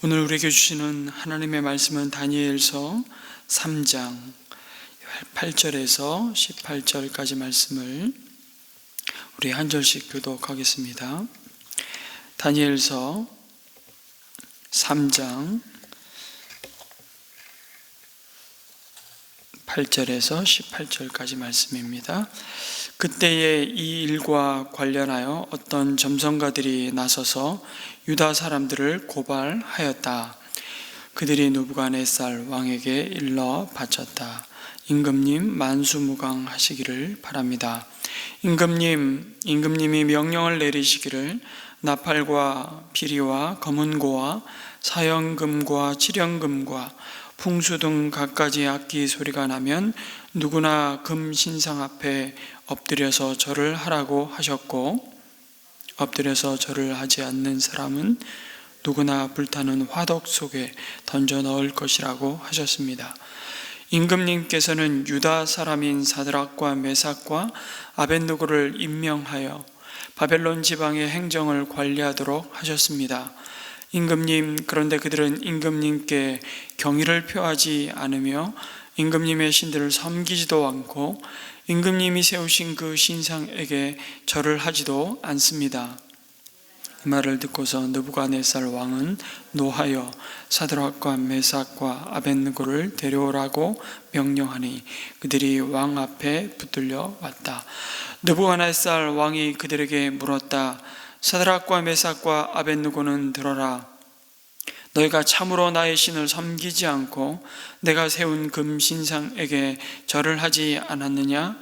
오늘 우리에게 주시는 하나님의 말씀은 다니엘서 3장 8절에서 18절까지 말씀을 우리 한 절씩 교독하겠습니다. 다니엘서 3장 8절에서 18절까지 말씀입니다. 그때에 이 일과 관련하여 어떤 점성가들이 나서서 유다 사람들을 고발하였다. 그들이 느부갓네살 왕에게 일러 바쳤다. 임금님 만수무강하시기를 바랍니다. 임금님이 명령을 내리시기를 나팔과 피리와 검은고와 사형금과 칠형금과 풍수 등 갖가지 악기 소리가 나면 누구나 금 신상 앞에 엎드려서 절을 하라고 하셨고, 엎드려서 절을 하지 않는 사람은 누구나 불타는 화덕 속에 던져 넣을 것이라고 하셨습니다. 임금님께서는 유다 사람인 사드락과 메삭과 아벳느고를 임명하여 바벨론 지방의 행정을 관리하도록 하셨습니다. 임금님, 그런데 그들은 임금님께 경의를 표하지 않으며 임금님의 신들을 섬기지도 않고 임금님이 세우신 그 신상에게 절을 하지도 않습니다. 이 말을 듣고서 느부갓네살 왕은 노하여 사드락과 메삭과 아벳느고를 데려오라고 명령하니 그들이 왕 앞에 붙들려 왔다. 느부갓네살 왕이 그들에게 물었다. 사드락과 메삭과 아벳느고는 들어라. 너희가 참으로 나의 신을 섬기지 않고 내가 세운 금 신상에게 절을 하지 않았느냐?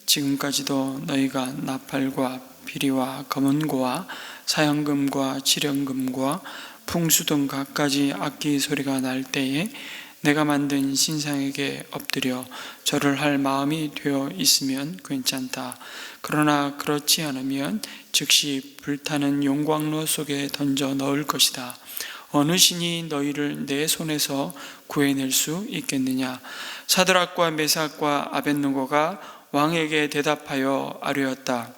지금까지도 너희가 나팔과 피리와 검은고와 사형금과 칠형금과 풍수 등 갖가지 악기 소리가 날 때에 내가 만든 신상에게 엎드려 절을 할 마음이 되어 있으면 괜찮다. 그러나 그렇지 않으면 즉시 불타는 용광로 속에 던져 넣을 것이다. 어느 신이 너희를 내 손에서 구해낼 수 있겠느냐? 사드락과 메삭과 아벳느고가 왕에게 대답하여 아뢰었다.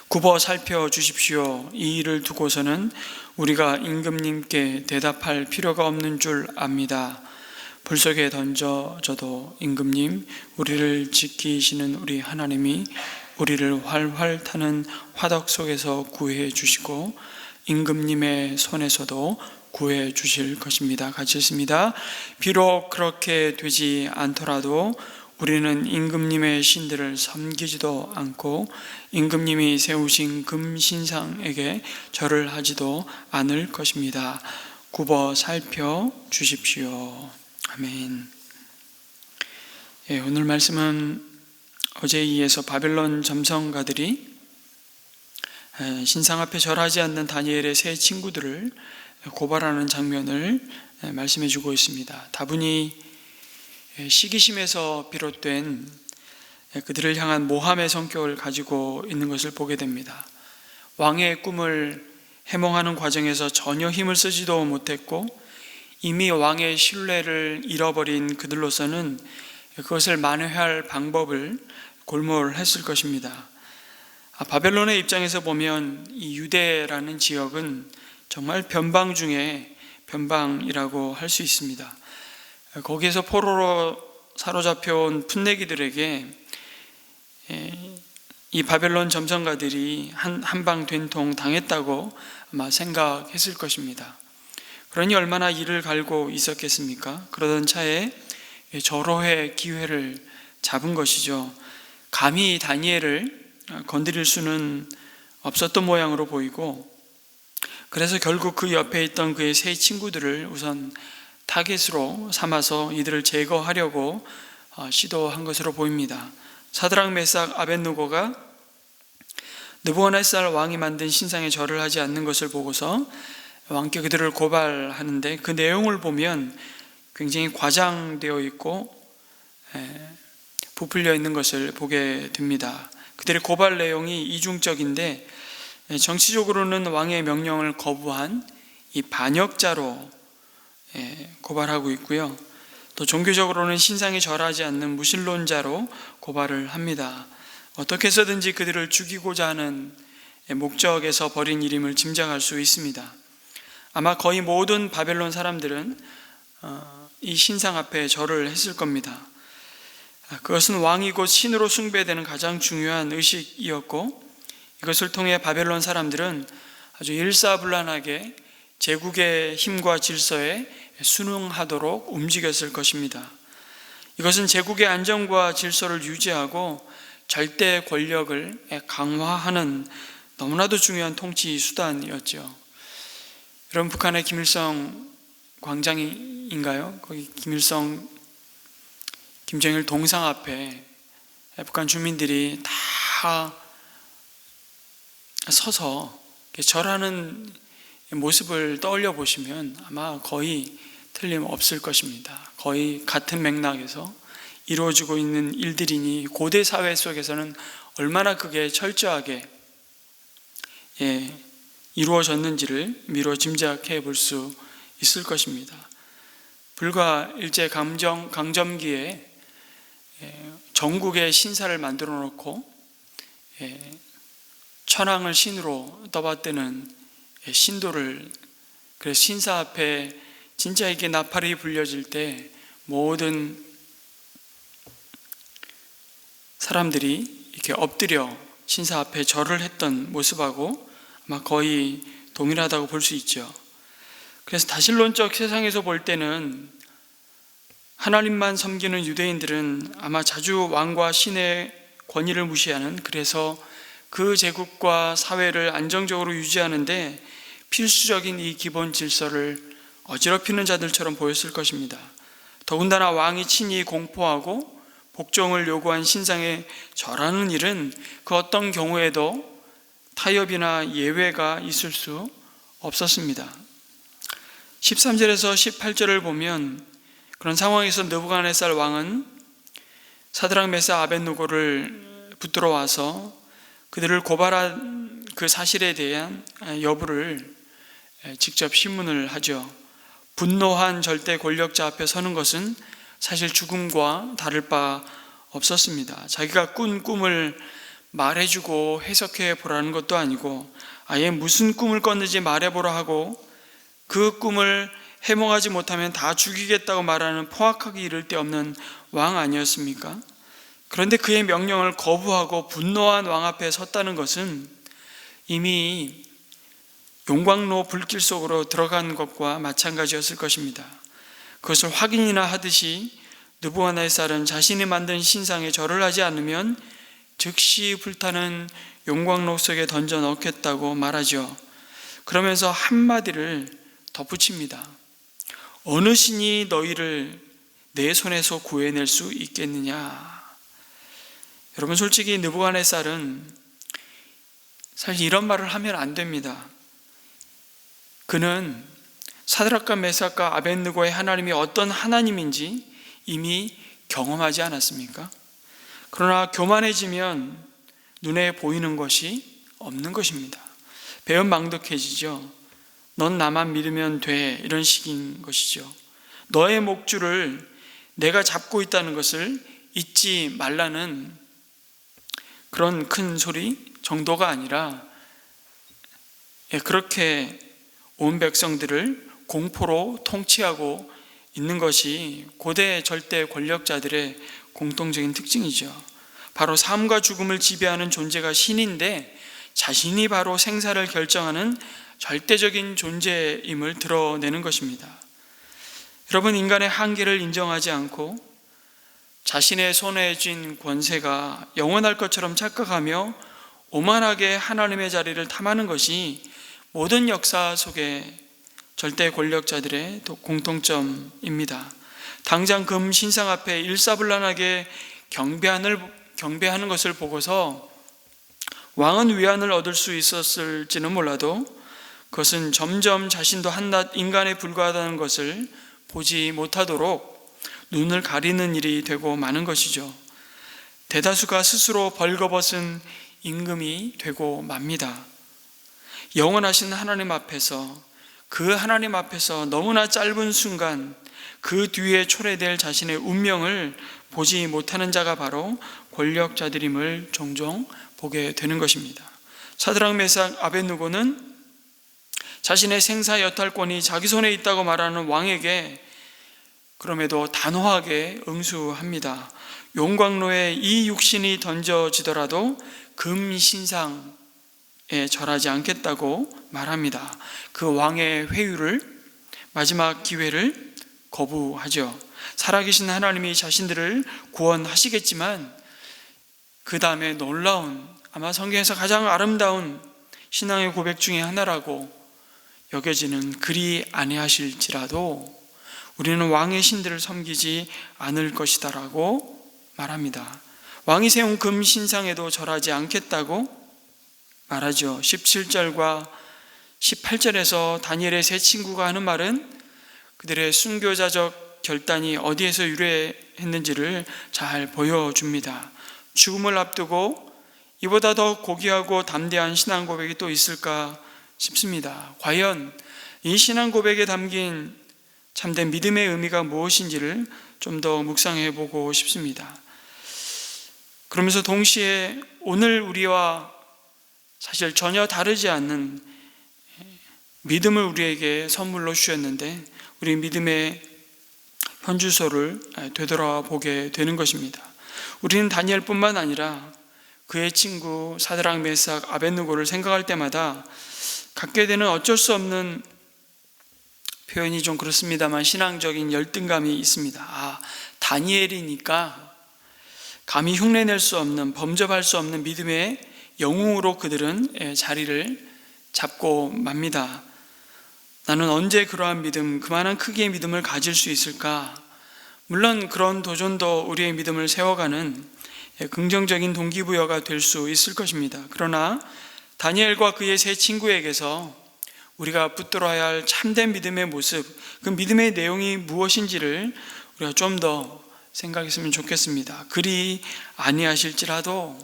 굽어 살펴주십시오. 이 일을 두고서는 우리가 임금님께 대답할 필요가 없는 줄 압니다. 불 속에 던져져도 임금님, 우리를 지키시는 우리 하나님이 우리를 활활 타는 화덕 속에서 구해 주시고 임금님의 손에서도 구해 주실 것입니다. 같이 읽습니다. 비록 그렇게 되지 않더라도 우리는 임금님의 신들을 섬기지도 않고 임금님이 세우신 금신상에게 절을 하지도 않을 것입니다. 굽어 살펴 주십시오. 아멘. 오늘 말씀은 어제에 이어서 바벨론 점성가들이 신상 앞에 절하지 않는 다니엘의 세 친구들을 고발하는 장면을 말씀해 주고 있습니다. 다분히 시기심에서 비롯된 그들을 향한 모함의 성격을 가지고 있는 것을 보게 됩니다. 왕의 꿈을 해몽하는 과정에서 전혀 힘을 쓰지도 못했고 이미 왕의 신뢰를 잃어버린 그들로서는 그것을 만회할 방법을 골몰했을 것입니다. 바벨론의 입장에서 보면 이 유대라는 지역은 정말 변방 중에 변방이라고 할 수 있습니다. 거기에서 포로로 사로잡혀온 풋내기들에게 이 바벨론 점성가들이 한방 된통 당했다고 아마 생각했을 것입니다. 그러니 얼마나 이를 갈고 있었겠습니까? 그러던 차에 절호의 기회를 잡은 것이죠. 감히 다니엘을 건드릴 수는 없었던 모양으로 보이고, 그래서 결국 그 옆에 있던 그의 세 친구들을 우선 타겟으로 삼아서 이들을 제거하려고 시도한 것으로 보입니다. 사드락, 메삭, 아벳느고가 느부갓네살 왕이 만든 신상에 절을 하지 않는 것을 보고서 왕께 그들을 고발하는데 그 내용을 보면 굉장히 과장되어 있고 부풀려 있는 것을 보게 됩니다. 그들의 고발 내용이 이중적인데 정치적으로는 왕의 명령을 거부한 이 반역자로 고발하고 있고요. 또 종교적으로는 신상에 절하지 않는 무신론자로 고발을 합니다. 어떻게 해서든지 그들을 죽이고자 하는 목적에서 벌인 일임을 짐작할 수 있습니다. 아마 거의 모든 바벨론 사람들은 이 신상 앞에 절을 했을 겁니다. 그것은 왕이 곧 신으로 숭배되는 가장 중요한 의식이었고, 이것을 통해 바벨론 사람들은 아주 일사불란하게 제국의 힘과 질서에 순응하도록 움직였을 것입니다. 이것은 제국의 안정과 질서를 유지하고 절대 권력을 강화하는 너무나도 중요한 통치 수단이었죠. 여러분, 북한의 김일성 광장인가요? 거기 김정일 동상 앞에 북한 주민들이 다 서서 절하는 모습을 떠올려 보시면 아마 거의 틀림없을 것입니다. 거의 같은 맥락에서 이루어지고 있는 일들이니 고대 사회 속에서는 얼마나 그게 철저하게 이루어졌는지를 미뤄 짐작해 볼 수 있을 것입니다. 불과 일제 강점기에 전국의 신사를 만들어 놓고 천황을 신으로 떠받드는 신도를, 그래서 신사 앞에 진짜 이게 나팔이 불려질 때 모든 사람들이 이렇게 엎드려 신사 앞에 절을 했던 모습하고 아마 거의 동일하다고 볼 수 있죠. 그래서 다신론적 세상에서 볼 때는 하나님만 섬기는 유대인들은 아마 자주 왕과 신의 권위를 무시하는, 그래서 그 제국과 사회를 안정적으로 유지하는데 필수적인 이 기본 질서를 어지럽히는 자들처럼 보였을 것입니다. 더군다나 왕이 친히 공포하고 복종을 요구한 신상에 절하는 일은 그 어떤 경우에도 타협이나 예외가 있을 수 없었습니다. 13절에서 18절을 보면 그런 상황에서 느부갓네살 왕은 사드락 메삭 아벳느고를 붙들어 와서 그들을 고발한 그 사실에 대한 여부를 직접 신문을 하죠. 분노한 절대 권력자 앞에 서는 것은 사실 죽음과 다를 바 없었습니다. 자기가 꾼 꿈을 말해주고 해석해 보라는 것도 아니고 아예 무슨 꿈을 꿨는지 말해보라 하고 그 꿈을 해몽하지 못하면 다 죽이겠다고 말하는 포악하기 이를 데 없는 왕 아니었습니까? 그런데 그의 명령을 거부하고 분노한 왕 앞에 섰다는 것은 이미 용광로 불길 속으로 들어간 것과 마찬가지였을 것입니다. 그것을 확인이나 하듯이 느부갓네살은 자신이 만든 신상에 절을 하지 않으면 즉시 불타는 용광로 속에 던져 넣겠다고 말하죠. 그러면서 한마디를 덧붙입니다. 어느 신이 너희를 내 손에서 구해낼 수 있겠느냐. 여러분, 솔직히 느부갓네살은 사실 이런 말을 하면 안 됩니다. 그는 사드락과 메삭과 아벳느고의 하나님이 어떤 하나님인지 이미 경험하지 않았습니까? 그러나 교만해지면 눈에 보이는 것이 없는 것입니다. 배은망덕해지죠. 넌 나만 믿으면 돼, 이런 식인 것이죠. 너의 목줄을 내가 잡고 있다는 것을 잊지 말라는 그런 큰 소리 정도가 아니라 그렇게 온 백성들을 공포로 통치하고 있는 것이 고대 절대 권력자들의 공통적인 특징이죠. 바로 삶과 죽음을 지배하는 존재가 신인데 자신이 바로 생사를 결정하는 절대적인 존재임을 드러내는 것입니다. 여러분, 인간의 한계를 인정하지 않고 자신의 손에 쥔 권세가 영원할 것처럼 착각하며 오만하게 하나님의 자리를 탐하는 것이 모든 역사 속에 절대 권력자들의 공통점입니다. 당장 금 신상 앞에 일사불란하게 경배하는 것을 보고서 왕은 위안을 얻을 수 있었을지는 몰라도 그것은 점점 자신도 한낱 인간에 불과하다는 것을 보지 못하도록 눈을 가리는 일이 되고 마는 것이죠. 대다수가 스스로 벌거벗은 임금이 되고 맙니다. 영원하신 하나님 앞에서, 그 하나님 앞에서 너무나 짧은 순간 그 뒤에 초래될 자신의 운명을 보지 못하는 자가 바로 권력자들임을 종종 보게 되는 것입니다. 사드락 메삭 아벳느고는 자신의 생사 여탈권이 자기 손에 있다고 말하는 왕에게 그럼에도 단호하게 응수합니다. 용광로에 이 육신이 던져지더라도 금신상에 절하지 않겠다고 말합니다. 그 왕의 회유를, 마지막 기회를 거부하죠. 살아계신 하나님이 자신들을 구원하시겠지만 그 다음에 놀라운, 아마 성경에서 가장 아름다운 신앙의 고백 중에 하나라고 여겨지는 그리 아니하실지라도 우리는 왕의 신들을 섬기지 않을 것이다라고 말합니다. 왕이 세운 금 신상에도 절하지 않겠다고 말하죠. 17절과 18절에서 다니엘의 세 친구가 하는 말은 그들의 순교자적 결단이 어디에서 유래했는지를 잘 보여줍니다. 죽음을 앞두고 이보다 더 고귀하고 담대한 신앙 고백이 또 있을까 싶습니다. 과연 이 신앙 고백에 담긴 참된 믿음의 의미가 무엇인지를 좀 더 묵상해 보고 싶습니다. 그러면서 동시에 오늘 우리와 사실 전혀 다르지 않는 믿음을 우리에게 선물로 주셨는데 우리 믿음의 현주소를 되돌아보게 되는 것입니다. 우리는 다니엘뿐만 아니라 그의 친구 사드락, 메삭, 아벳느고를 생각할 때마다 갖게 되는 어쩔 수 없는, 표현이 좀 그렇습니다만, 신앙적인 열등감이 있습니다. 다니엘이니까 감히 흉내낼 수 없는, 범접할 수 없는 믿음의 영웅으로 그들은 자리를 잡고 맙니다. 나는 언제 그러한 믿음, 그만한 크기의 믿음을 가질 수 있을까? 물론 그런 도전도 우리의 믿음을 세워가는 긍정적인 동기부여가 될 수 있을 것입니다. 그러나 다니엘과 그의 세 친구에게서 우리가 붙들어야 할 참된 믿음의 모습, 그 믿음의 내용이 무엇인지를 우리가 좀 더 생각했으면 좋겠습니다. 그리 아니하실지라도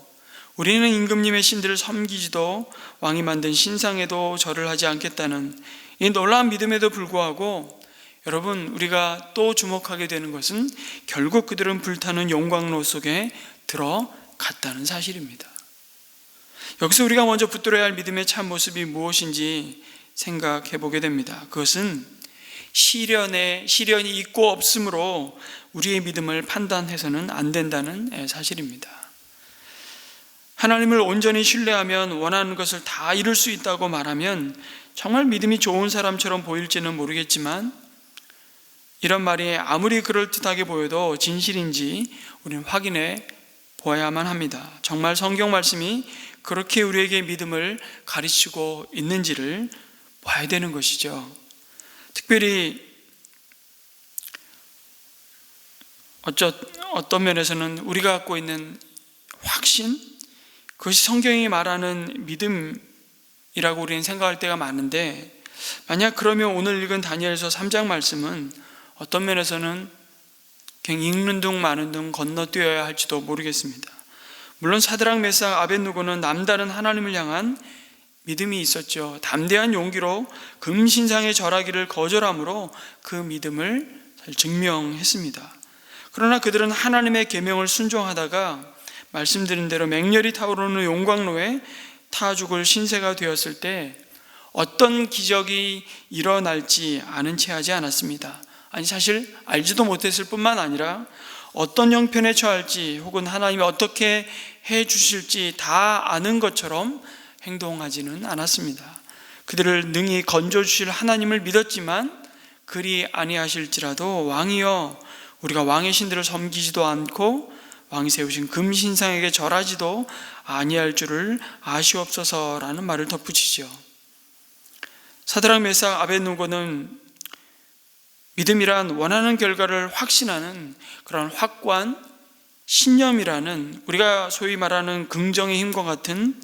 우리는 임금님의 신들을 섬기지도 왕이 만든 신상에도 절을 하지 않겠다는 이 놀라운 믿음에도 불구하고 여러분, 우리가 또 주목하게 되는 것은 결국 그들은 불타는 용광로 속에 들어갔다는 사실입니다. 여기서 우리가 먼저 붙들어야 할 믿음의 참 모습이 무엇인지 생각해 보게 됩니다. 그것은 시련이 있고 없으므로 우리의 믿음을 판단해서는 안 된다는 사실입니다. 하나님을 온전히 신뢰하면 원하는 것을 다 이룰 수 있다고 말하면 정말 믿음이 좋은 사람처럼 보일지는 모르겠지만 이런 말이 아무리 그럴듯하게 보여도 진실인지 우리는 확인해 보아야만 합니다. 정말 성경 말씀이 그렇게 우리에게 믿음을 가르치고 있는지를 봐야 되는 것이죠. 특별히 어떤 면에서는 우리가 갖고 있는 확신, 그것이 성경이 말하는 믿음이라고 우리는 생각할 때가 많은데, 만약 그러면 오늘 읽은 다니엘서 3장 말씀은 어떤 면에서는 그냥 읽는 둥 마는 둥 건너뛰어야 할지도 모르겠습니다. 물론 사드락, 메삭, 아벳느고는 남다른 하나님을 향한 믿음이 있었죠. 담대한 용기로 금신상에 절하기를 거절함으로 그 믿음을 잘 증명했습니다. 그러나 그들은 하나님의 계명을 순종하다가 말씀드린 대로 맹렬히 타오르는 용광로에 타 죽을 신세가 되었을 때 어떤 기적이 일어날지 아는 채 하지 않았습니다. 사실 알지도 못했을 뿐만 아니라 어떤 형편에 처할지 혹은 하나님이 어떻게 해 주실지 다 아는 것처럼 행동하지는 않았습니다. 그들을 능히 건져주실 하나님을 믿었지만 그리 아니하실지라도 왕이여, 우리가 왕의 신들을 섬기지도 않고 왕이 세우신 금신상에게 절하지도 아니할 줄을 아시옵소서라는 말을 덧붙이죠. 사드락, 메삭, 아벳느고는 믿음이란 원하는 결과를 확신하는 그런 확고한 신념이라는, 우리가 소위 말하는 긍정의 힘과 같은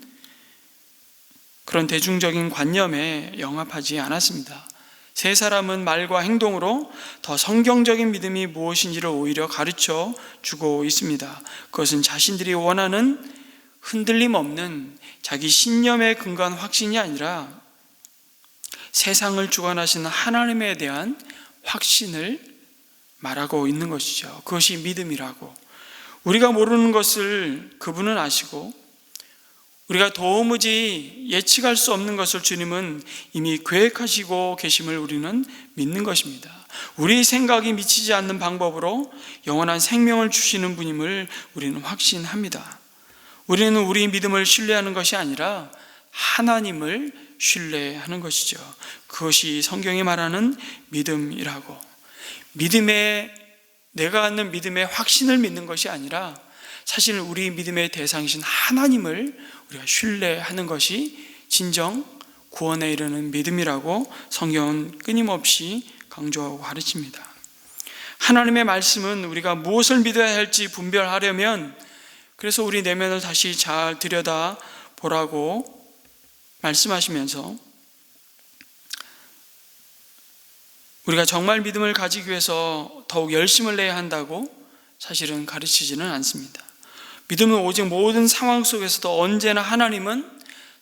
그런 대중적인 관념에 영합하지 않았습니다. 세 사람은 말과 행동으로 더 성경적인 믿음이 무엇인지를 오히려 가르쳐 주고 있습니다. 그것은 자신들이 원하는 흔들림 없는 자기 신념에 근거한 확신이 아니라 세상을 주관하시는 하나님에 대한 확신을 말하고 있는 것이죠. 그것이 믿음이라고. 우리가 모르는 것을 그분은 아시고 우리가 도무지 예측할 수 없는 것을 주님은 이미 계획하시고 계심을 우리는 믿는 것입니다. 우리 생각이 미치지 않는 방법으로 영원한 생명을 주시는 분임을 우리는 확신합니다. 우리는 우리 믿음을 신뢰하는 것이 아니라 하나님을 신뢰하는 것이죠. 그것이 성경이 말하는 믿음이라고. 내가 갖는 믿음의 확신을 믿는 것이 아니라 사실 우리 믿음의 대상이신 하나님을 우리가 신뢰하는 것이 진정 구원에 이르는 믿음이라고 성경은 끊임없이 강조하고 가르칩니다. 하나님의 말씀은 우리가 무엇을 믿어야 할지 분별하려면, 그래서 우리 내면을 다시 잘 들여다 보라고 말씀하시면서 우리가 정말 믿음을 가지기 위해서 더욱 열심을 내야 한다고 사실은 가르치지는 않습니다. 믿음은 오직 모든 상황 속에서도 언제나 하나님은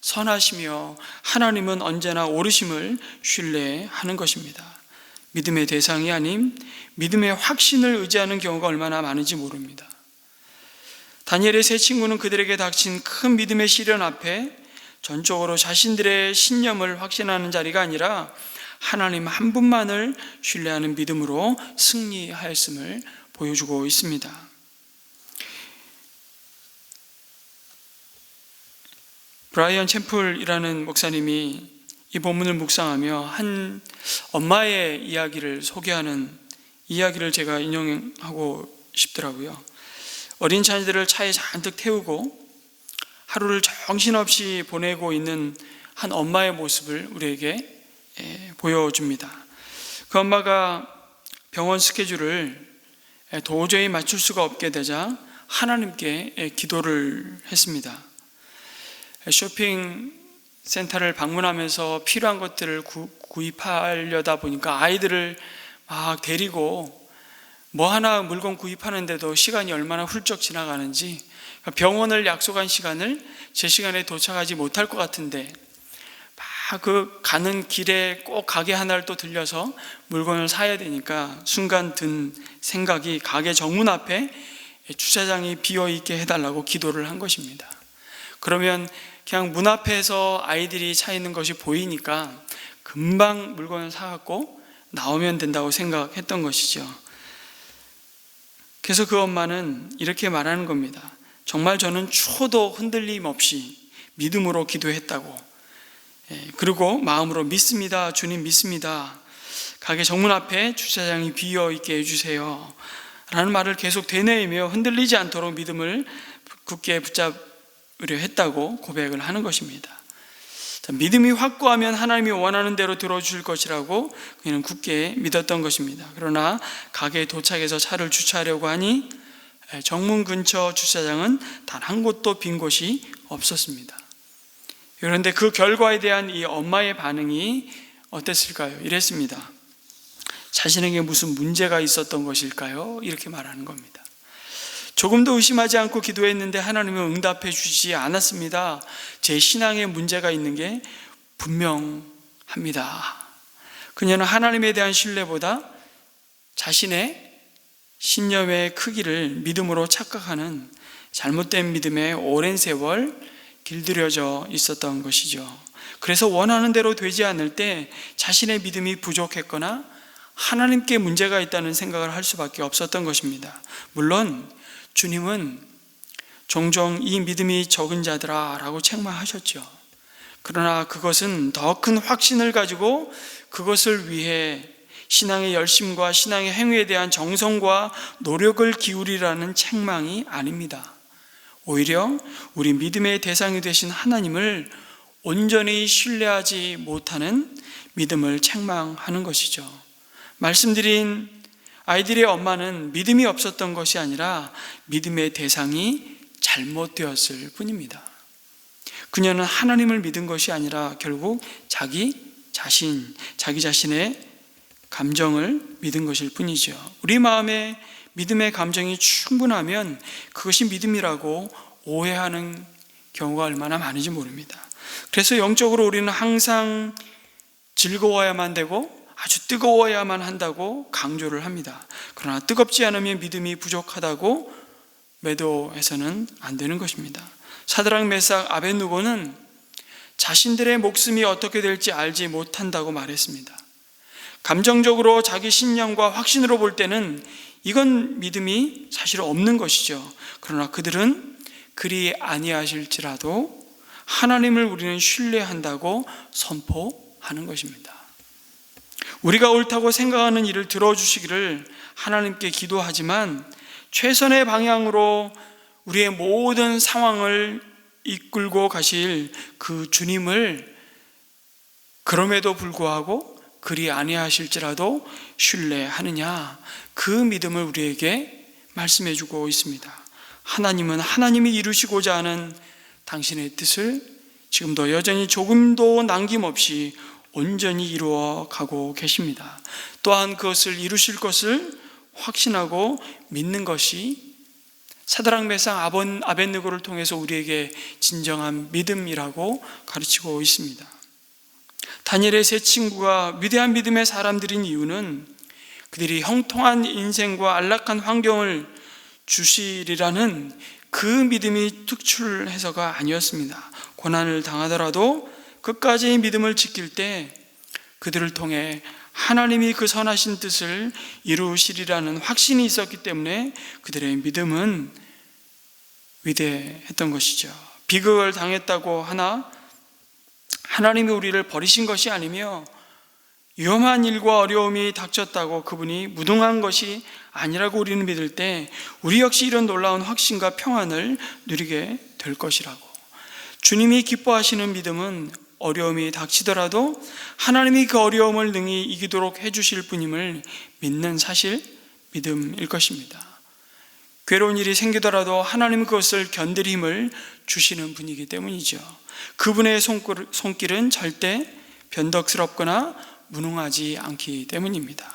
선하시며 하나님은 언제나 옳으심을 신뢰하는 것입니다. 믿음의 대상이 아닌 믿음의 확신을 의지하는 경우가 얼마나 많은지 모릅니다. 다니엘의 세 친구는 그들에게 닥친 큰 믿음의 시련 앞에 전적으로 자신들의 신념을 확신하는 자리가 아니라 하나님 한 분만을 신뢰하는 믿음으로 승리하였음을 보여주고 있습니다. 브라이언 챔플이라는 목사님이 이 본문을 묵상하며 한 엄마의 이야기를 소개하는 이야기를 제가 인용하고 싶더라고요. 어린 자녀들을 차에 잔뜩 태우고 하루를 정신없이 보내고 있는 한 엄마의 모습을 우리에게 보여줍니다. 그 엄마가 병원 스케줄을 도저히 맞출 수가 없게 되자 하나님께 기도를 했습니다. 쇼핑 센터를 방문하면서 필요한 것들을 구입하려다 보니까 아이들을 막 데리고 뭐 하나 물건 구입하는데도 시간이 얼마나 훌쩍 지나가는지, 병원을 약속한 시간을 제 시간에 도착하지 못할 것 같은데 막 그 가는 길에 꼭 가게 하나를 또 들려서 물건을 사야 되니까 순간 든 생각이 가게 정문 앞에 주차장이 비어있게 해달라고 기도를 한 것입니다. 그러면 그냥 문 앞에서 아이들이 차 있는 것이 보이니까 금방 물건을 사갖고 나오면 된다고 생각했던 것이죠. 그래서 그 엄마는 이렇게 말하는 겁니다. 정말 저는 초도 흔들림 없이 믿음으로 기도했다고. 그리고 마음으로 믿습니다. 주님 믿습니다. 가게 정문 앞에 주차장이 비어있게 해주세요. 라는 말을 계속 되뇌이며 흔들리지 않도록 믿음을 굳게 붙잡으려 했다고 고백을 하는 것입니다. 믿음이 확고하면 하나님이 원하는 대로 들어줄 것이라고 그는 굳게 믿었던 것입니다. 그러나 가게에 도착해서 차를 주차하려고 하니 정문 근처 주차장은 단 한 곳도 빈 곳이 없었습니다. 그런데 그 결과에 대한 이 엄마의 반응이 어땠을까요? 이랬습니다. 자신에게 무슨 문제가 있었던 것일까요? 이렇게 말하는 겁니다. 조금도 의심하지 않고 기도했는데 하나님은 응답해 주시지 않았습니다. 제 신앙에 문제가 있는 게 분명합니다. 그녀는 하나님에 대한 신뢰보다 자신의 신념의 크기를 믿음으로 착각하는 잘못된 믿음에 오랜 세월 길들여져 있었던 것이죠. 그래서 원하는 대로 되지 않을 때 자신의 믿음이 부족했거나 하나님께 문제가 있다는 생각을 할 수밖에 없었던 것입니다. 물론 주님은 종종 이 믿음이 적은 자들아 라고 책망하셨죠. 그러나 그것은 더 큰 확신을 가지고 그것을 위해 신앙의 열심과 신앙의 행위에 대한 정성과 노력을 기울이라는 책망이 아닙니다. 오히려 우리 믿음의 대상이 되신 하나님을 온전히 신뢰하지 못하는 믿음을 책망하는 것이죠. 말씀드린 아이들의 엄마는 믿음이 없었던 것이 아니라 믿음의 대상이 잘못되었을 뿐입니다. 그녀는 하나님을 믿은 것이 아니라 결국 자기 자신의 감정을 믿은 것일 뿐이죠. 우리 마음에 믿음의 감정이 충분하면 그것이 믿음이라고 오해하는 경우가 얼마나 많은지 모릅니다. 그래서 영적으로 우리는 항상 즐거워야만 되고 아주 뜨거워야만 한다고 강조를 합니다. 그러나 뜨겁지 않으면 믿음이 부족하다고 매도해서는 안 되는 것입니다. 사드락, 메삭, 아벳느고는 자신들의 목숨이 어떻게 될지 알지 못한다고 말했습니다. 감정적으로 자기 신념과 확신으로 볼 때는 이건 믿음이 사실 없는 것이죠. 그러나 그들은 그리 아니하실지라도 하나님을 우리는 신뢰한다고 선포하는 것입니다. 우리가 옳다고 생각하는 일을 들어주시기를 하나님께 기도하지만 최선의 방향으로 우리의 모든 상황을 이끌고 가실 그 주님을 그럼에도 불구하고 그리 아니하실지라도 신뢰하느냐, 그 믿음을 우리에게 말씀해 주고 있습니다. 하나님은 하나님이 이루시고자 하는 당신의 뜻을 지금도 여전히 조금도 남김없이 온전히 이루어 가고 계십니다. 또한 그것을 이루실 것을 확신하고 믿는 것이 사드락, 메삭, 아벳느고를 통해서 우리에게 진정한 믿음이라고 가르치고 있습니다. 다니엘의 세 친구가 위대한 믿음의 사람들인 이유는 그들이 형통한 인생과 안락한 환경을 주시리라는 그 믿음이 특출해서가 아니었습니다. 고난을 당하더라도 끝까지 믿음을 지킬 때 그들을 통해 하나님이 그 선하신 뜻을 이루시리라는 확신이 있었기 때문에 그들의 믿음은 위대했던 것이죠. 비극을 당했다고 하나 하나님이 우리를 버리신 것이 아니며 위험한 일과 어려움이 닥쳤다고 그분이 무능한 것이 아니라고 우리는 믿을 때 우리 역시 이런 놀라운 확신과 평안을 누리게 될 것이라고. 주님이 기뻐하시는 믿음은 어려움이 닥치더라도 하나님이 그 어려움을 능히 이기도록 해주실 분임을 믿는 사실, 믿음일 것입니다. 괴로운 일이 생기더라도 하나님은 그것을 견딜 힘을 주시는 분이기 때문이죠. 그분의 손길은 절대 변덕스럽거나 무능하지 않기 때문입니다.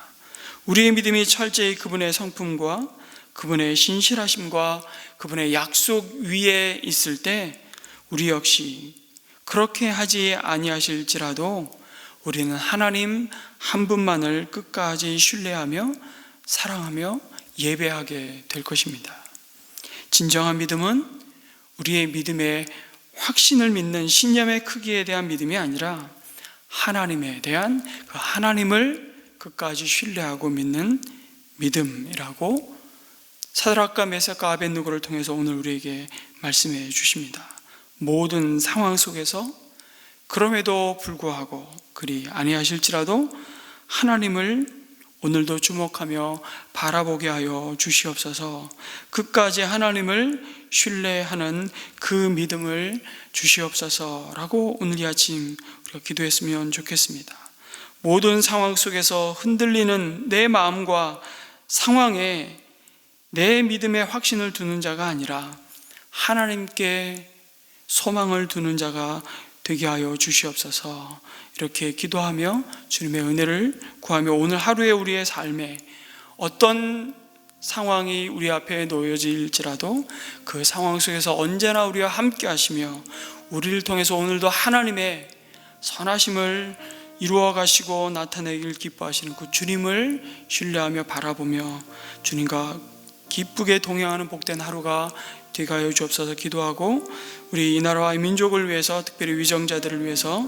우리의 믿음이 철저히 그분의 성품과 그분의 신실하심과 그분의 약속 위에 있을 때 우리 역시 그렇게 하지 아니하실지라도 우리는 하나님 한 분만을 끝까지 신뢰하며 사랑하며 예배하게 될 것입니다. 진정한 믿음은 우리의 믿음의 확신을 믿는 신념의 크기에 대한 믿음이 아니라 하나님에 대한 그 하나님을 끝까지 신뢰하고 믿는 믿음이라고 사드락과 메삭과 아벳느고를 통해서 오늘 우리에게 말씀해 주십니다. 모든 상황 속에서 그럼에도 불구하고 그리 아니하실지라도 하나님을 오늘도 주목하며 바라보게 하여 주시옵소서. 끝까지 하나님을 신뢰하는 그 믿음을 주시옵소서라고 오늘 이 아침 우리가 기도했으면 좋겠습니다. 모든 상황 속에서 흔들리는 내 마음과 상황에 내 믿음의 확신을 두는 자가 아니라 하나님께 소망을 두는 자가 되게 하여 주시옵소서. 이렇게 기도하며 주님의 은혜를 구하며 오늘 하루의 우리의 삶에 어떤 상황이 우리 앞에 놓여질지라도 그 상황 속에서 언제나 우리와 함께 하시며 우리를 통해서 오늘도 하나님의 선하심을 이루어 가시고 나타내길 기뻐하시는 그 주님을 신뢰하며 바라보며 주님과 기쁘게 동행하는 복된 하루가 되게 하여 주옵소서. 기도하고 우리 이 나라와 이 민족을 위해서, 특별히 위정자들을 위해서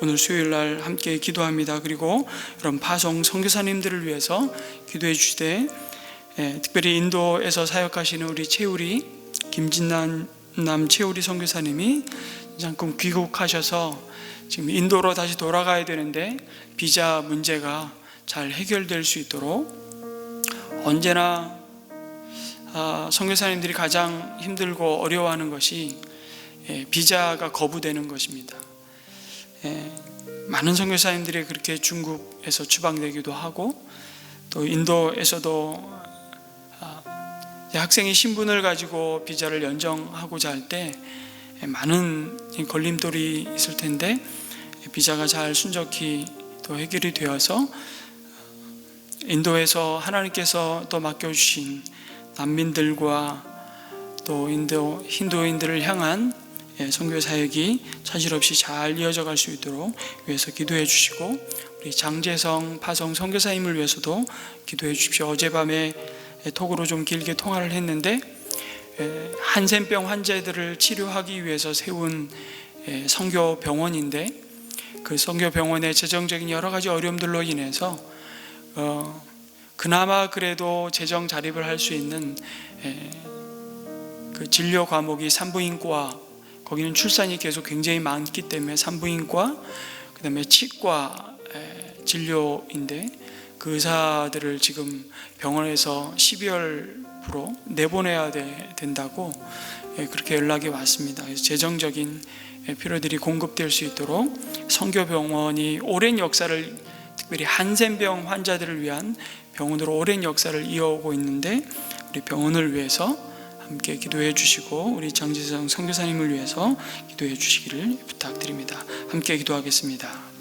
오늘 수요일 날 함께 기도합니다. 그리고 이런 파송 선교사님들을 위해서 기도해 주시되, 특별히 인도에서 사역하시는 우리 최우리 김진남 최우리 선교사님이 잠깐 귀국하셔서 지금 인도로 다시 돌아가야 되는데 비자 문제가 잘 해결될 수 있도록, 언제나 선교사님들이 가장 힘들고 어려워하는 것이 비자가 거부되는 것입니다. 많은 선교사님들이 그렇게 중국에서 추방되기도 하고 또 인도에서도 학생의 신분을 가지고 비자를 연정하고자 할 때 많은 걸림돌이 있을 텐데 비자가 잘 순적히 또 해결이 되어서 인도에서 하나님께서 또 맡겨주신 난민들과 또 힌두인들을 향한 선교 사역이 차질 없이 잘 이어져 갈 수 있도록 위해서 기도해 주시고, 우리 장재성 파송 선교사님을 위해서도 기도해 주십시오. 어젯밤에 톡으로 좀 길게 통화를 했는데 한센병 환자들을 치료하기 위해서 세운 선교 병원인데, 그 선교 병원의 재정적인 여러 가지 어려움들로 인해서 그나마 그래도 재정 자립을 할 수 있는 그 진료 과목이 산부인과, 거기는 출산이 계속 굉장히 많기 때문에 산부인과, 그 다음에 치과 진료인데, 그 의사들을 지금 병원에서 12월부로 내보내야 된다고 그렇게 연락이 왔습니다. 그래서 재정적인 필요들이 공급될 수 있도록 선교병원이 오랜 역사를, 특별히 한센병 환자들을 위한 병원으로 오랜 역사를 이어오고 있는데, 우리 병원을 위해서 함께 기도해 주시고 우리 장지성 선교사님을 위해서 기도해 주시기를 부탁드립니다. 함께 기도하겠습니다.